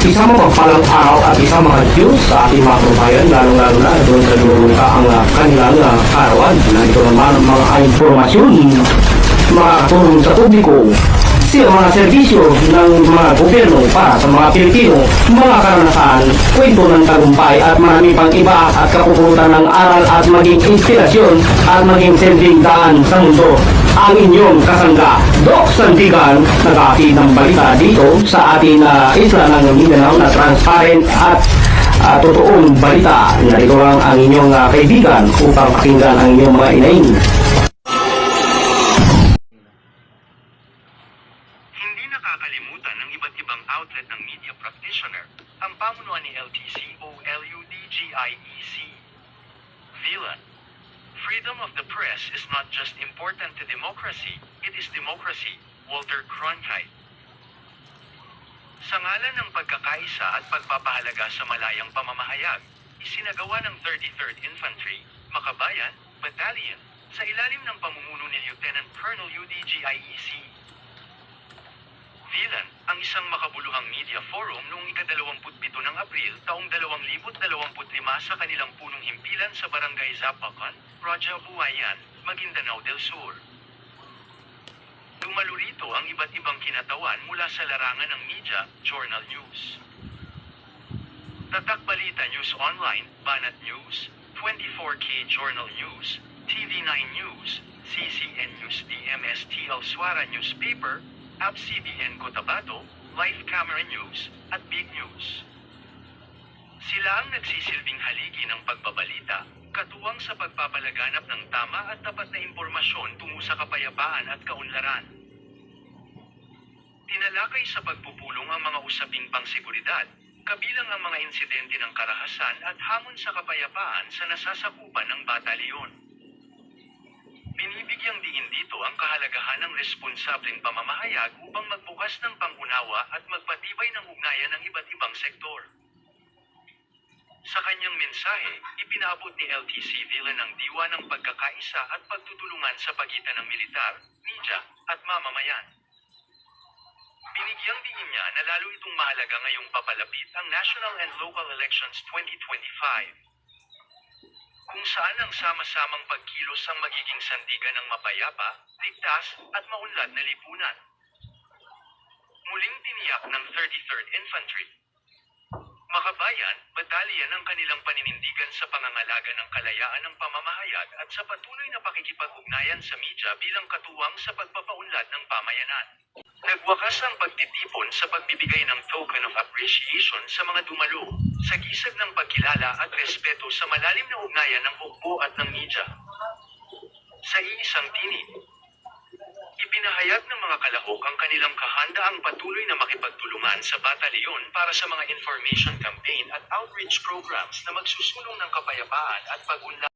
Isang mapagpalang araw at isang mga Diyos sa ating mga kababayan, lalong-lalo na doon sa lumuluka ang kanilang karawan. Narito naman ang mga informasyon, mga katulong sa publiko, sa mga serbisyo ng mga gobyerno para sa mga Pilipino, mga karanasan, kwento ng tagumpay at marami pang iba at kapupulutan ng aral at maging inspirasyon at maging sending daan sa mundo. Ang inyong kasangga, Doc Santigan, nag-aakid ng balita dito sa ating isla ng Mindanao na transparent at totoong balita. Narito lang ang inyong kaibigan upang pakinggan ang inyong mga inaing. Hindi nakakalimutan ng iba't ibang outlet ng media practitioner ang pamunuan ni LTC o LUDGIEC. VLAN. Freedom of the press is not just important to democracy, it is democracy. Walter Cronkite. Sa ngalan ng pagkakaisa at pagpapahalaga sa malayang pamamahayag, isinagawa ng 33rd Infantry, Makabayan, Battalion, sa ilalim ng pamumuno ni Lieutenant Colonel UDGIEC. VLAN, ang isang makabuluhang media forum noong ika-27 ng Abril taong 2025 sa kanilang punong himpilan sa Barangay Zapacan, Raja Huayan, Maguindanao del Sur. Dumalo rito ang iba't ibang kinatawan mula sa larangan ng media, journal news, Tatak Balita News Online, Banat News, 24K Journal News, TV9 News, CCN News DMSTL Suara Newspaper, ABS-CBN Cotabato, Live Camera News, at Big News. Sila ang nagsisilbing haligi ng pagbabalita, katuwang sa pagpapalaganap ng tama at tapat na impormasyon tungo sa kapayapaan at kaunlaran. Tinalakay sa pagpupulong ang mga usaping pangseguridad, kabilang ang mga insidente ng karahasan at hamon sa kapayapaan sa nasasakupan ng batalyon. Binibigyang diin dito ang kahalagahan ng responsableng pamamahayag upang magbukas ng pangunawa at magpatibay ng ugnayan ng iba't ibang sektor. Sa kanyang mensahe, ipinaabot ni LTC VLAN ang diwa ng pagkakaisa at pagtutulungan sa pagitan ng militar, media, at mamamayan. Binigyang diin niya na lalo itong mahalaga ngayong papalapit ang National and Local Elections 2025. Kung saan ang sama-samang pagkilos ang magiging sandigan ng mapayapa, ligtas, at maunlad na lipunan. Muling tiniyak ng 33rd Infantry, Makabayan, Battalion ang kanilang paninindigan sa pangangalaga ng kalayaan ng pamamahayag at sa patuloy na pakikipag-ugnayan sa media bilang katuwang sa pagpapaunlad ng pamayanan. Nagwakas ang pagtitipon sa pagbibigay ng token of appreciation sa mga dumalo, sa gisag ng pagkilala at respeto sa malalim na ugnayan ng hukbo at ng media. Sa iisang tinig, ipinahayag ng mga kalahok ang kanilang kahandaang patuloy na makipagtulungan sa batalyon para sa mga information campaign at outreach programs na magsusulong ng kapayapaan at pag-unlad.